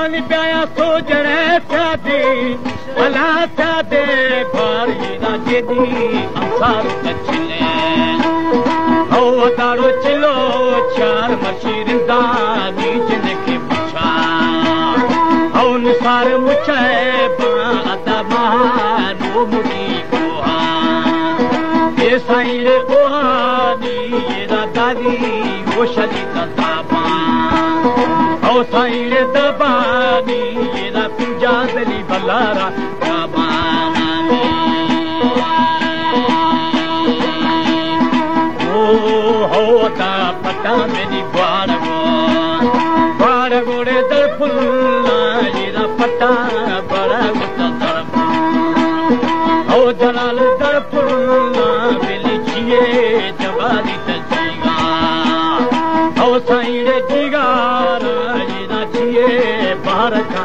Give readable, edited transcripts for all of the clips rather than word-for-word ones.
Ani baya sojare pyade ala pyade bari na jedi ansar tachile ho daro chilo char mashirinda nijne ke pucha ho nisar muche ba adama no mudi koha ye saire kohani yera dadi wo shalita taba ho saire dabani yera puja dali balara kabana ho ta pata meni gwara gore dar pulla yera pata bara gutta dar ho jalal dar pulla belichiye jawali tajiga ho saire jigara yera chiye baraka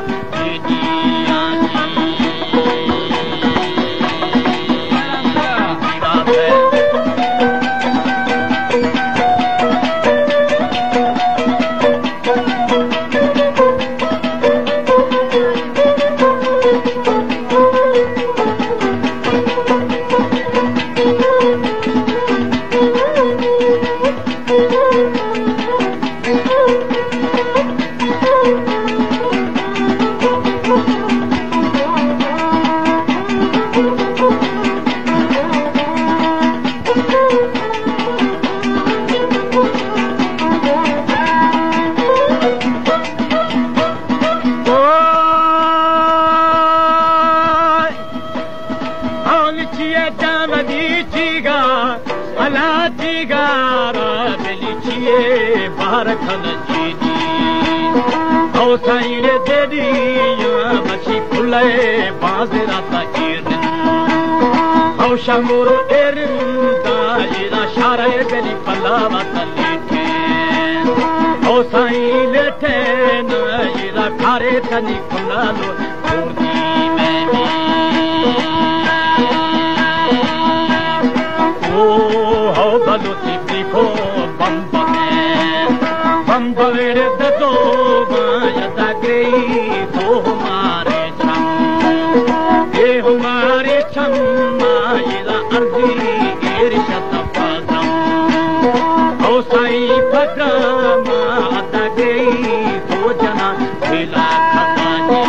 saire dedi ya machi pulai bazira ta irin ho shamuru erin ta ira share beli palava talite ho saile ten ira khare tani kunalo kurdi memi ho baluti dikho bambare dato हमारे चम्मा येला अर्जी इरशत पादम हो साई पद्रमा अता गई दो जना मिला खतानी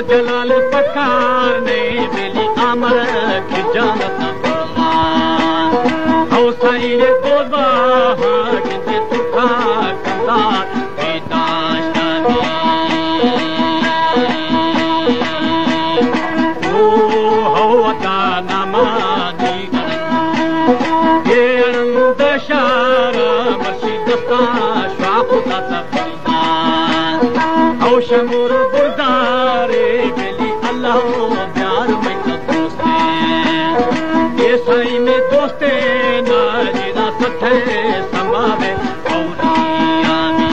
जलाल पकार ने मिली अमर की जानत हो साईरे बोलवा किते तुखा कंदा बेदाशानी ओ हो अता नमानी ये अनंद शारा मस्जिदता शाखुता तफीदान हो शमूर बुरदारे मिली अल्लाह प्यार में दोस्ते ये साई में दोस्ते नाजिदा सथे समावे औलियानी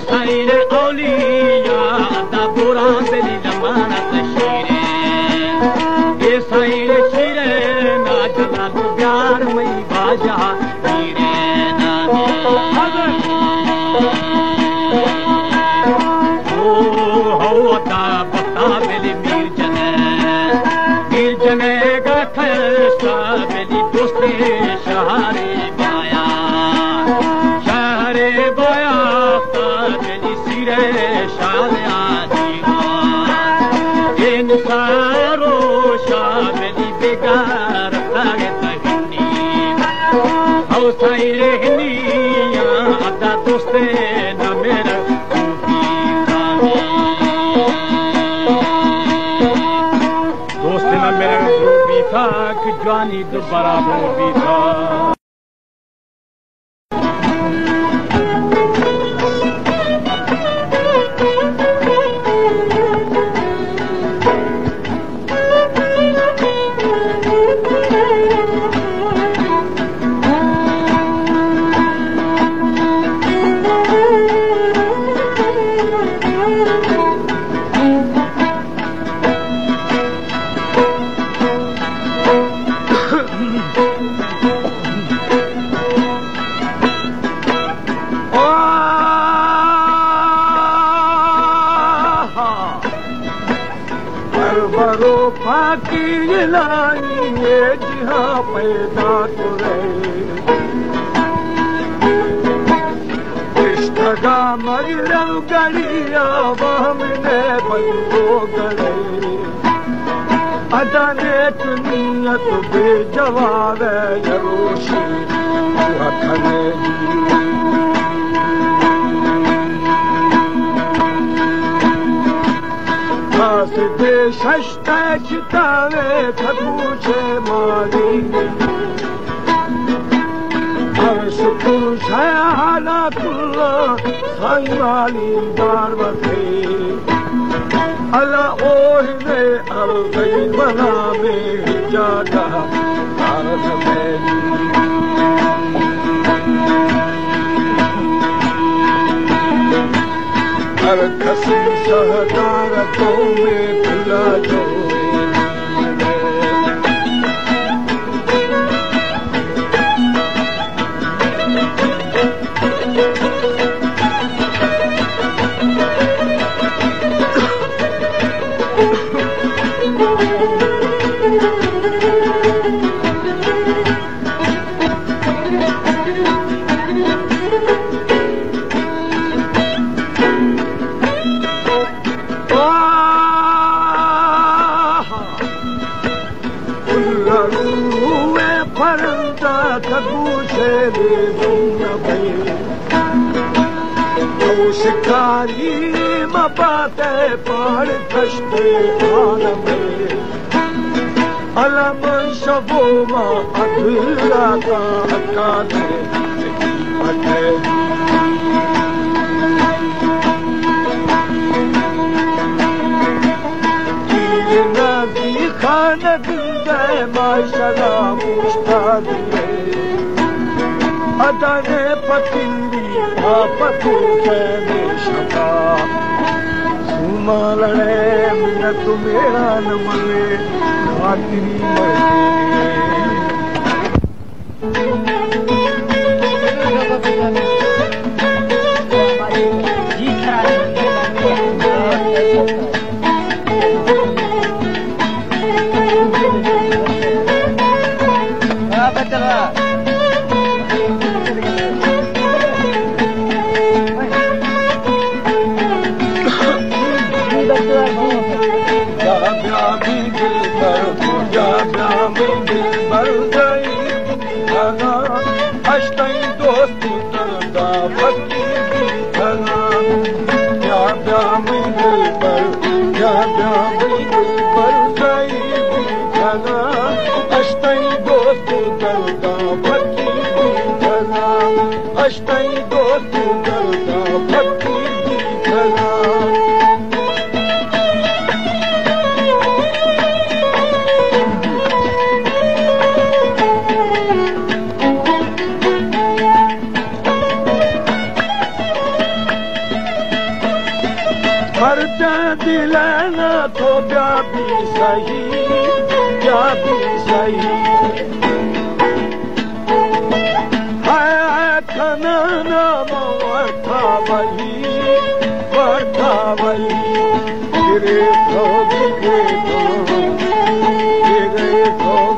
saire auliya da buran deli zamanat shire ye saire shire na jalal pyar mai baja shire na o hawata bata beli mir jane ga khasta beli doste shahare baya beli sire shale adiga in saro shabeli begar tagtahni au saire hniya ada doste na mera kufi doste na mera kufi tha ki jwani do barabar bhi tha पैदा इश्तगा मगरम गड़िया हमने बंदो गड़े अदाने तुनियत बेजवाब यरोशी वखने दे शस्ता चितावे थकूचे माली हर शुक्र शायाला कुल्ला साई वाली दार वथे अला ओहने अल गई बना में जादा भारत में हर कसी सहदारतों में खुला जो शिकारी मपाते पहाड़ खश्ते आलम अलम शबो मा अधूरा का अकाले अटे नबी खान बिंदे माशरा मुश्तादी अदाने पतिंदी आपतु से शका सुमालने मिन्नत मेरा न मले खातिरी सही क्या भी सही है खनना वर्था वही गिरे तो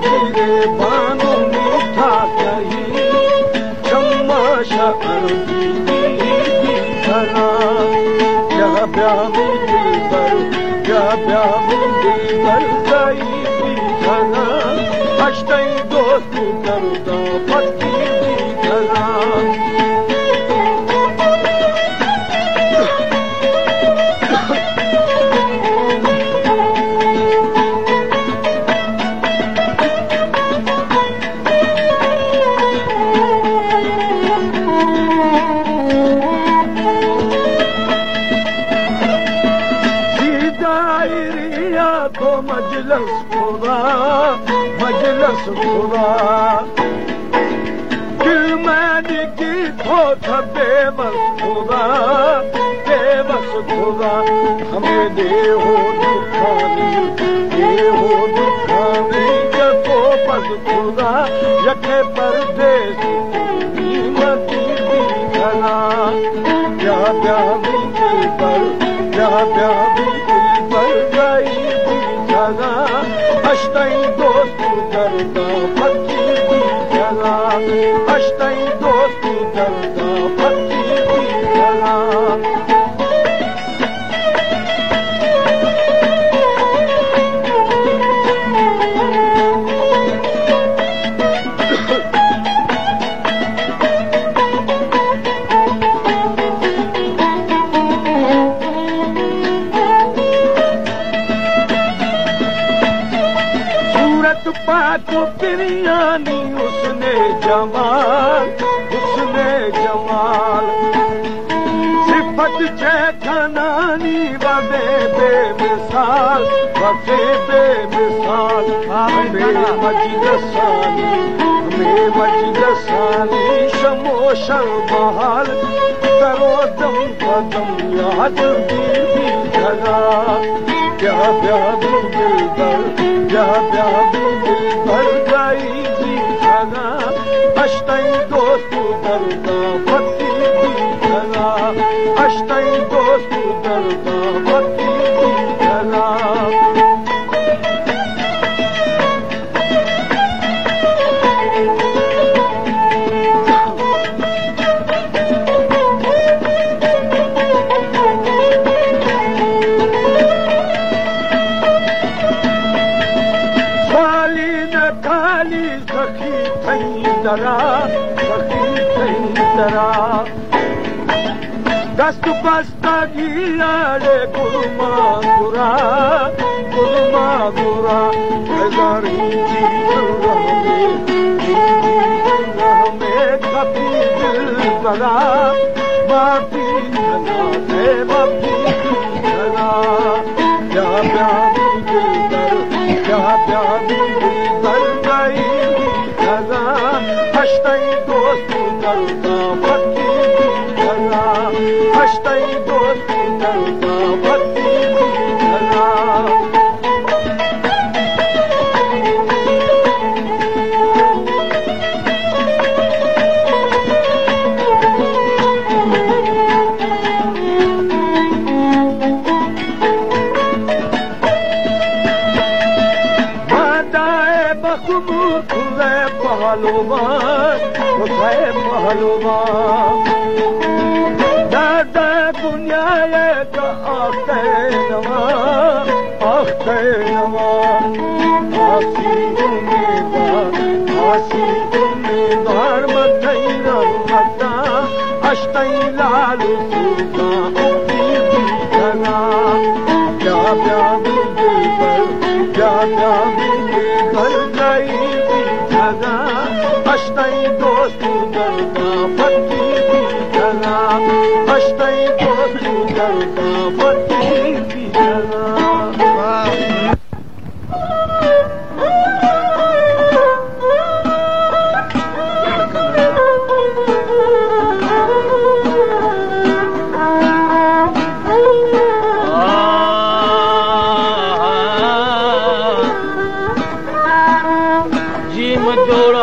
गिरे बानो मीठा कही चम्मा शक्कर की धरा यह प्यामी दिल पर गई भी धरा अष्टई दोस्त करता पत्ती भी धरा मजलस खुदा दिल में की थोथ बेबस खुदा हमें दे हो दुखानी जको पद खुदा यके परदेस कीमती भी खला क्या भी दिल पर गई भी खला अष्टई दोस्त करता पत्ती भी चला अष्टई दोस्त करता पत्ती भी चला पाको बिरयानी उसने जमाल सिफत खनानी वफे बेमिसाल हमें मजलसानी शमोशर बहाल करो दम कदम याद भी धरा क्या दिल भर गई भी धरा अष्टई दोस्त करता पत्ती भी धरा अष्टई दोस्त करता पत्ती भी धरा दस्त बस्तगी आड़े गुलमा गुरा हजारी में कभी दिल बड़ा माफी धरा क्या दिल पर गई धरा अष्टई दोस्त करता पत्ती भी धरा अष्टई दोस्त करता पत्ती भी धरा पहलवान दादा दुनिया का आखे नवा आसी उम्मीदवार मथई रमता अष्टई लाल सूता भी धरा क्या घर गई भी धरा अष्टई दोस्त करता पत्ती भी धरा अष्टई दोस्त करता पत्ती भी धरा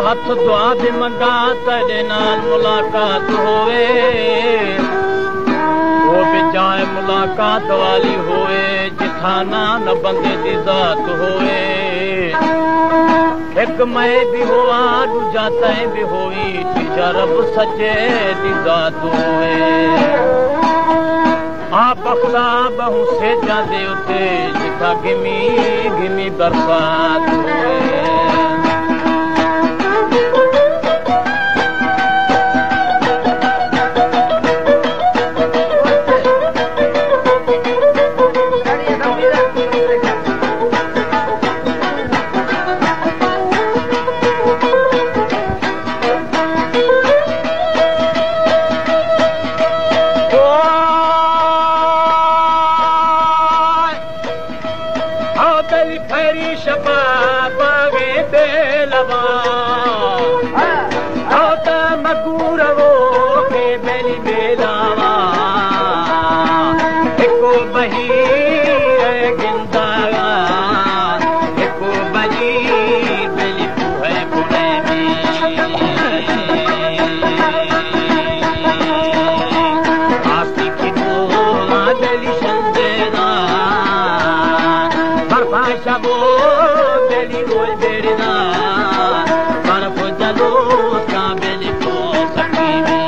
हथ दुआ भी मंगा तेरे नाल मुलाकात होए वो भी जाए मुलाकात वाली होए जिठाना न बंदे दी जात होए एक मैं भी हुआ दूजा तय भी होई तीजा रब सच्चे दी जात होए आप अखला बहु से जादे उते जिथा गिमी गिमी बरसात होए फेरी शपा पागे बेलवा औता मगूर वो के बेली बेलावा एको बही गिंदा एको बली बेली पुहे पुणे आस्ती की बोला बेली संदेना Shabo beli gol berina par pojalo ka beli ko sakini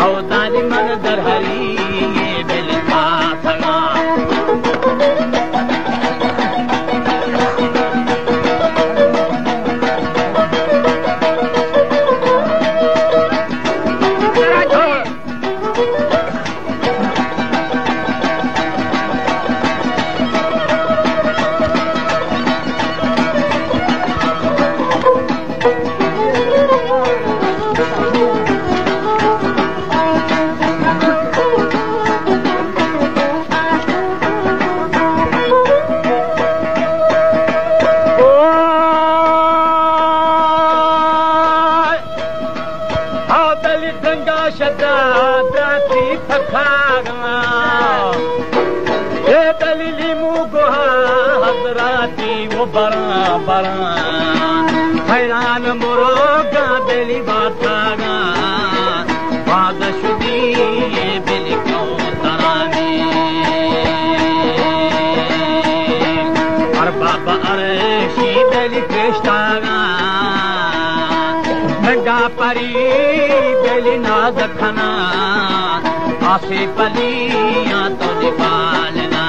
au dani man dar hari beli ka thana शदा दाती पखागा ये दलीली मुगहा हजराती वो बरा बरा हैरान मुरोगा बेली बातागा बादशुदी ये बेली को तरानी और बाबा अरेशी बेली कृष्णागा नंगा परी बेली नाज खना आसे पलियां तो निकालना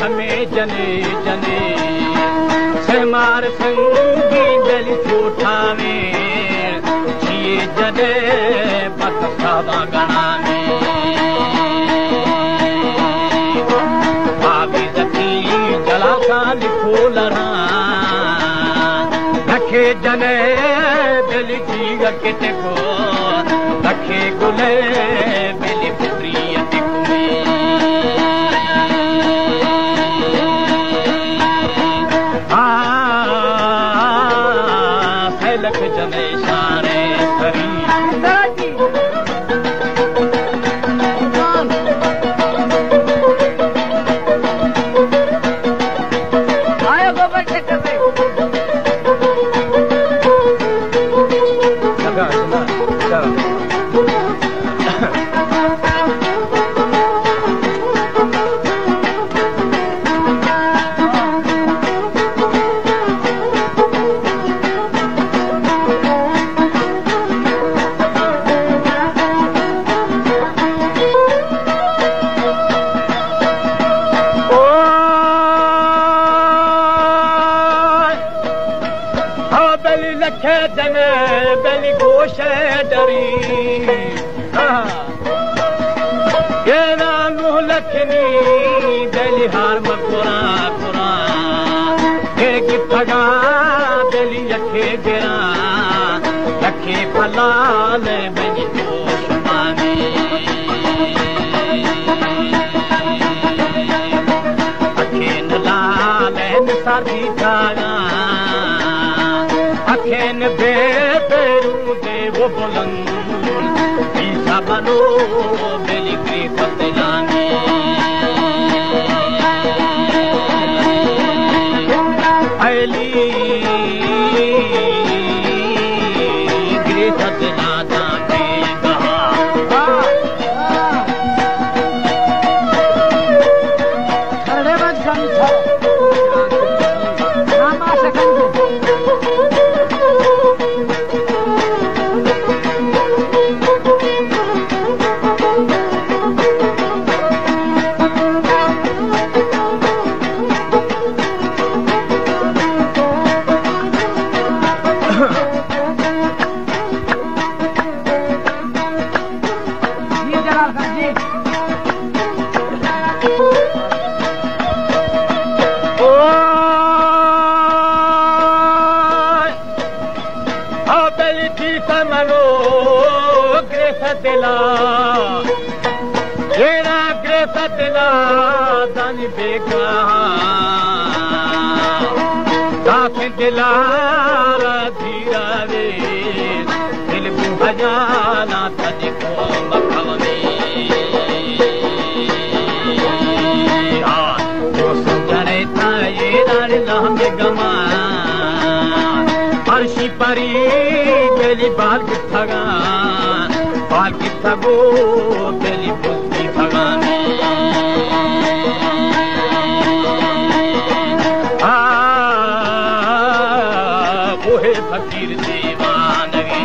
छमे जने जने सहमार संगी बेली छूठा में छिए जने पत सादा गणा में भाभी जती जला का लिखो लड़ा रखे जने बेली जीग के देखो रखे गुले बेली पुत्री जने सारे सरी आयो गोबर चक्कर में लगा Kena muhlakni deli har makura kura Keki paga deli yakhe gira Yakhe palale beni dushmani Akhen lale nisardi thaga Akhen beberu de wo buland Isa bano beli kri fatilani Aili kri fatilada ke kaha Sarde bad jani tha Nama sekandu Era greta dela dani bega Dafe dela radhira ve Dil buhajana tadiko makhami Dosun jane tha ye dare lahme gama Arshi pari beli bal kithaga Bal kithago beli buddhi bhagani Wohe fakir divanagi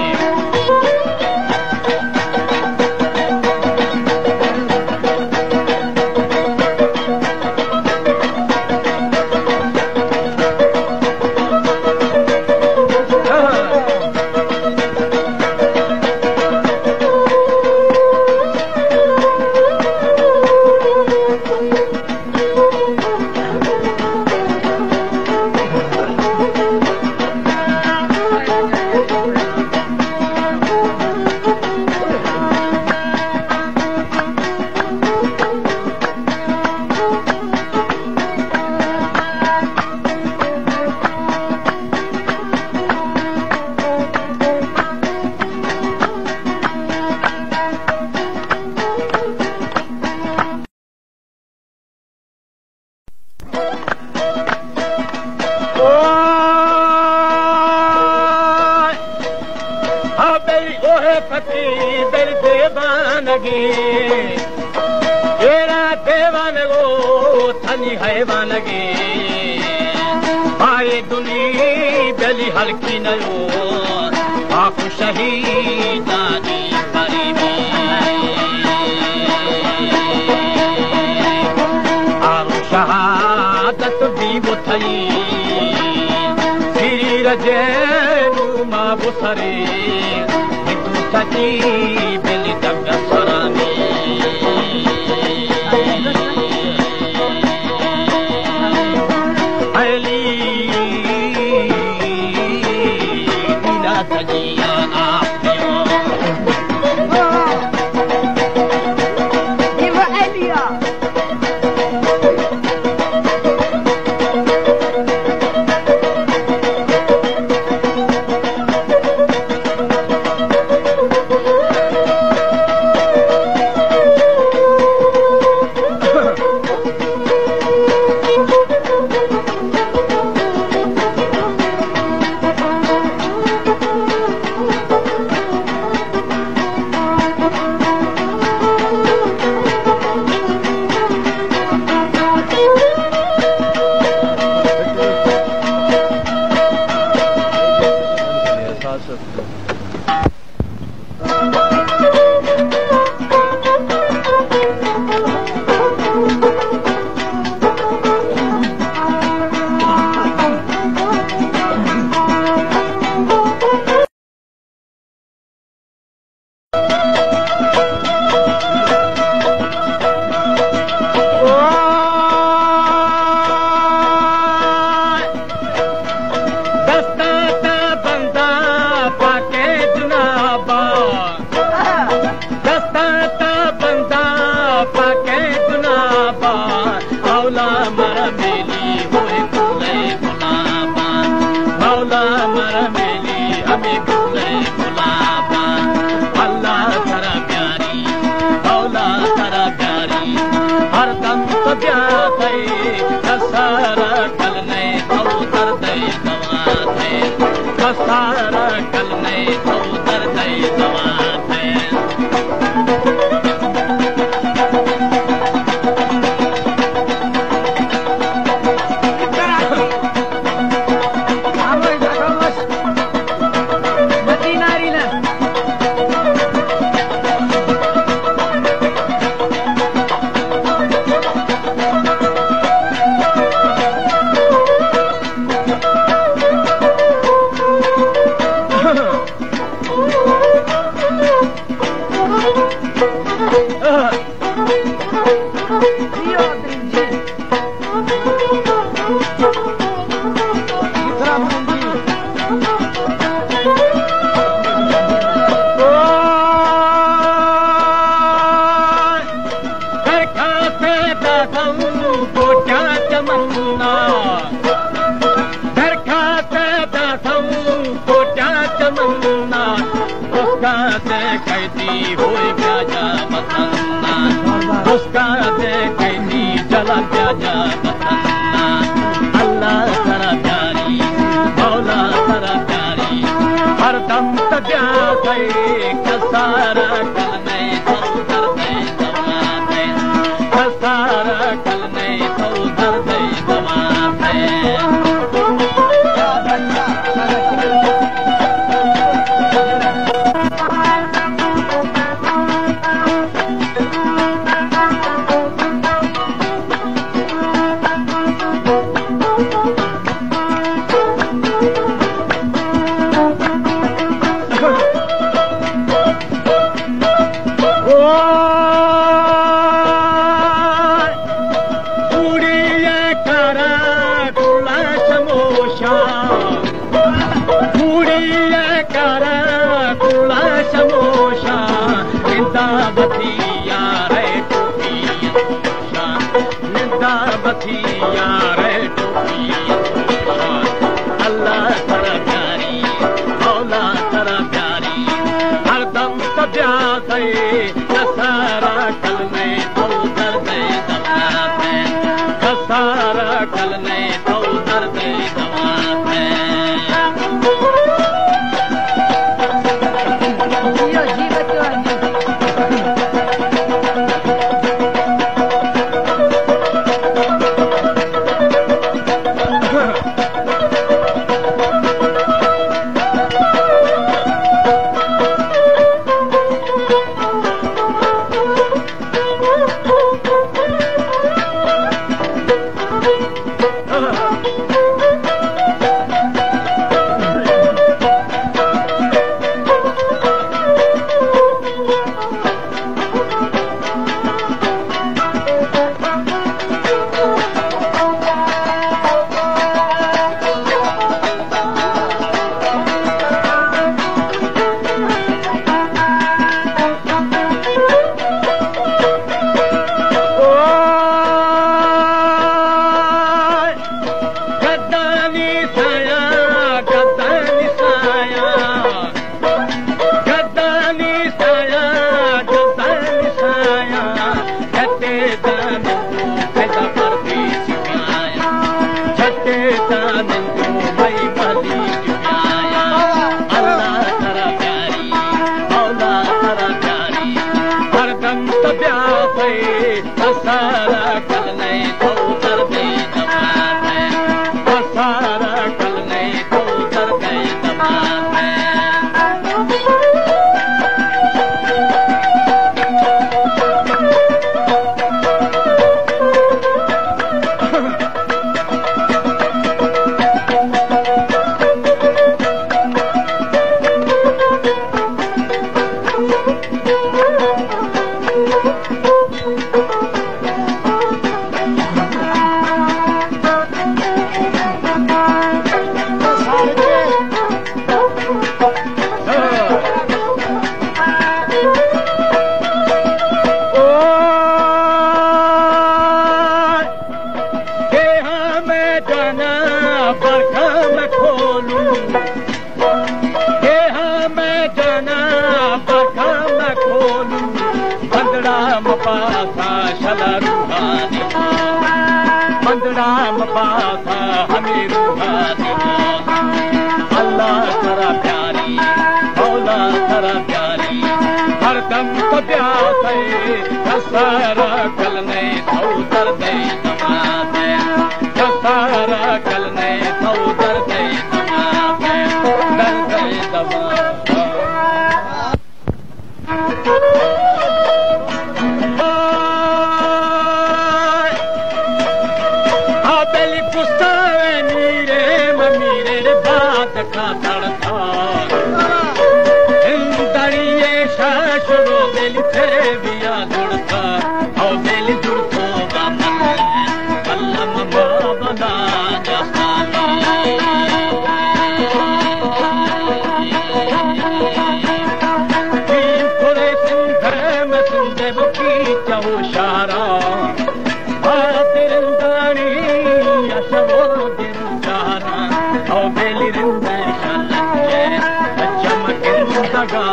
Era devanago thani hayvanage Aaye duni beli halki nayo Aku shahidani karibi Aru shahadat bhi bothai Siri rajenu ma bothare Mitu sati beli dagga sarami ta banda pake gunaba maula marameli hoye kule gulaba maula marameli hame kule gulaba Allah tara pyari maula tara pyari har dam tabya kai kasara kalne au dard dawa the kasara kalne au dard dawa the मंदड़ा Mapusa शला रूहानी मंदड़ा मपासा हमें रूहानी अल्लाह तरा प्यारी मौला तरा प्यारी हर दम तो प्यास है सारा कल ने तो दर्द नमाज़े सारा कल ने तो दर्द नमाज़े दर्द दवा आबेली पुस्तावे नीरे ममीरे बात का तड़का इंदरिये शाशरो बेली तेरे बिया जुड़ता आओ बेली जुड़तो बामन अल्लाह ममा बना जसानी कोरे सिंधे में सिंधे बुकी चाहो शारा बातिरंदानी अशवो दिन जाना आओ बेली रिंदे शालके चमकिन दगा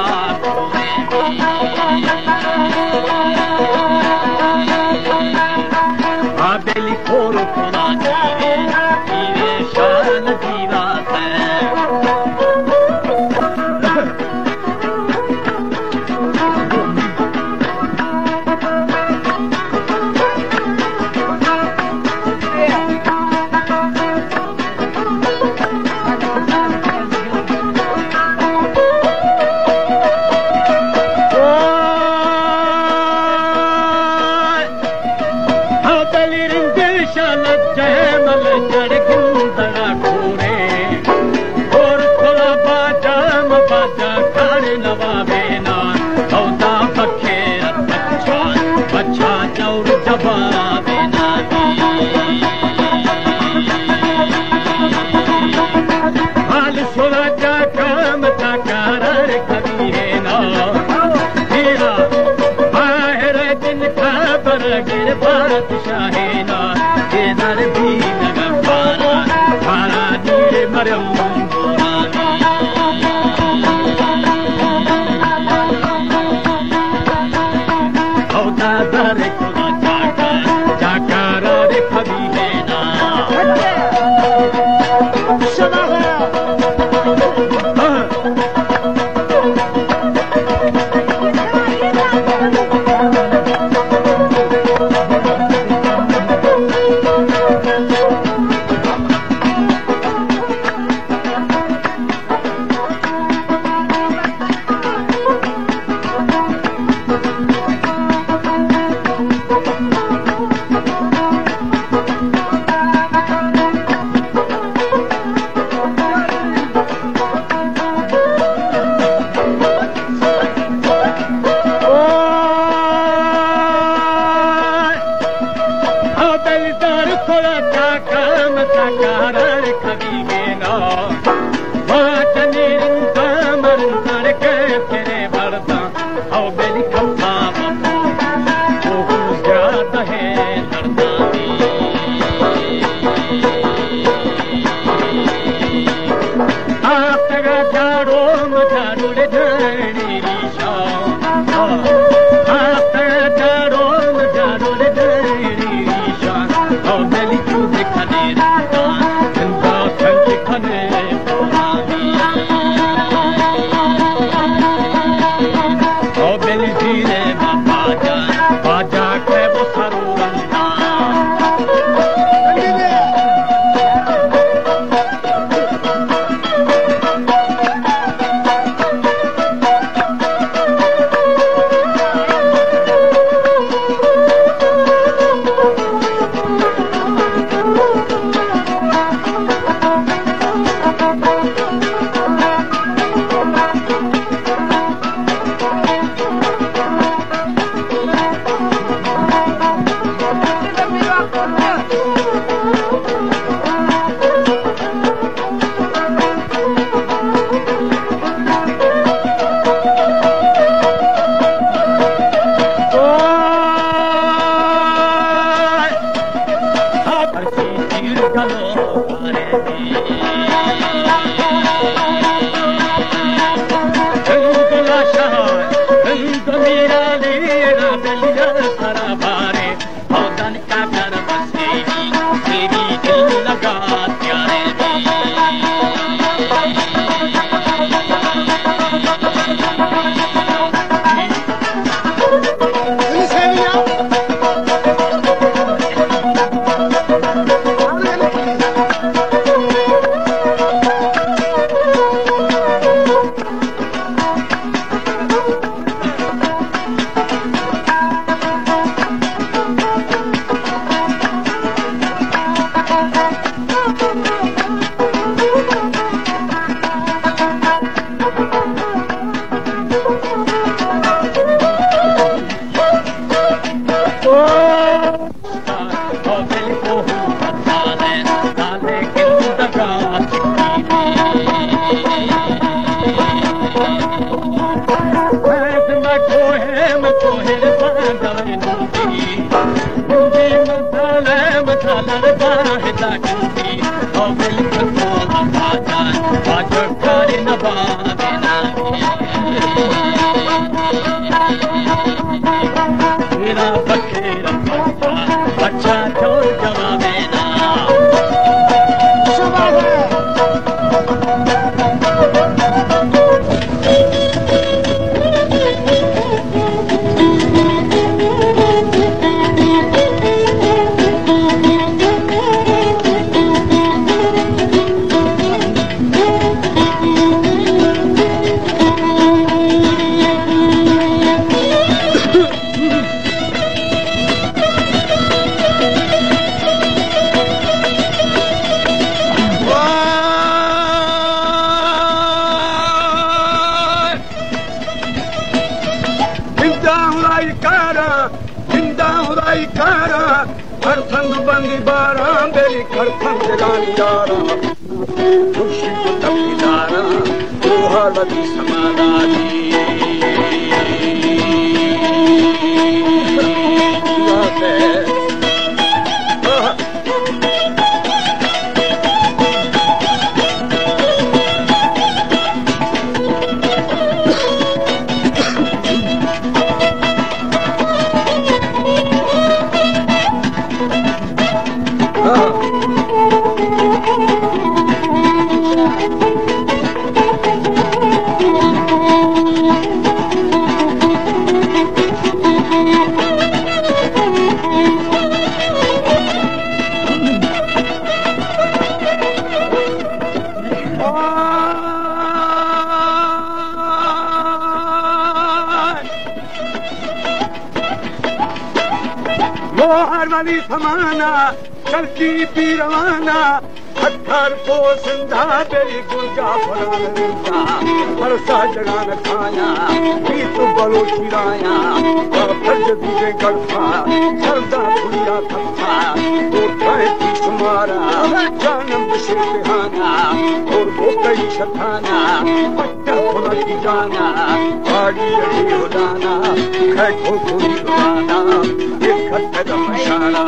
आबेली खोर खुदा जीरे शान दीवा है बादशाहेना केदार भी लगा पारा नीरे मरम औता दरे खुदा जाकर रे कभी है ना हीर सराबारे औदन का कर बसेरी तेरी दिल लगा प्यारे अच्छा छोड़ जवाब बंदी बारा मेरी खरखन जगानी यारा खुशी को तकदीदारा तू हालती समादारी वाली समाना चलती पी रवाना पत्थर को सिंधा तेरी गुलजा फराना बरसा जगान खाया पीत बलो चिराया फर्ज दीजे गड़फा सरदा खुलिया थप्पा उठाए पीस मारा जानम बिहाना और वो कई शताना पट्टा खुला की जाना गाड़ी अड़ी उड़ाना खैठो खुली उड़ाना एक खत्ते मशाला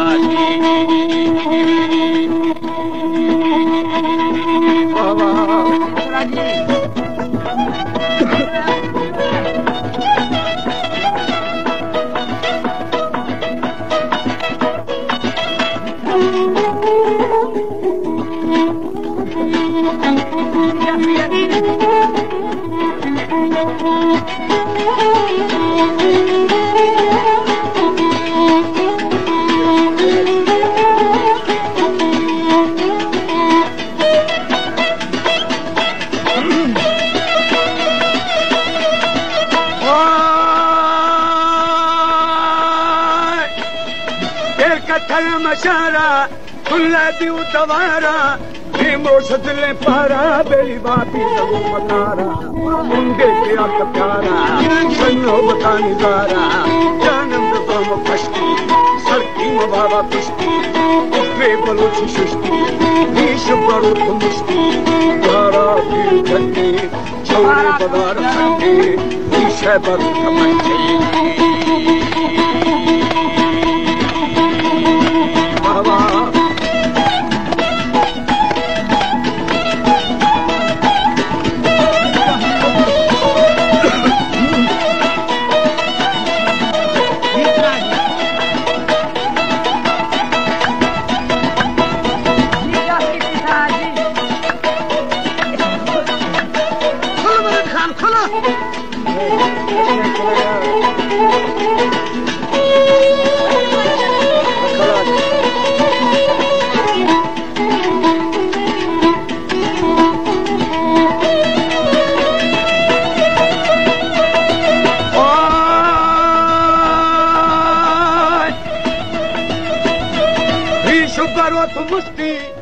मशारा खुला दी उतवारा मोश दिले पारा बेली बाती लगो मतारा मुंडे के आक प्यारा सन्नो बतानी जारा जानम दम फश्ती सरकी बाबा कुश्ती उठे बलूची सुश्ती नीश बरूद मुश्ती यारा दिल जन्ने चौरे बदार खंडे नीशे बरूद मंचे शुगर तो मुश्ती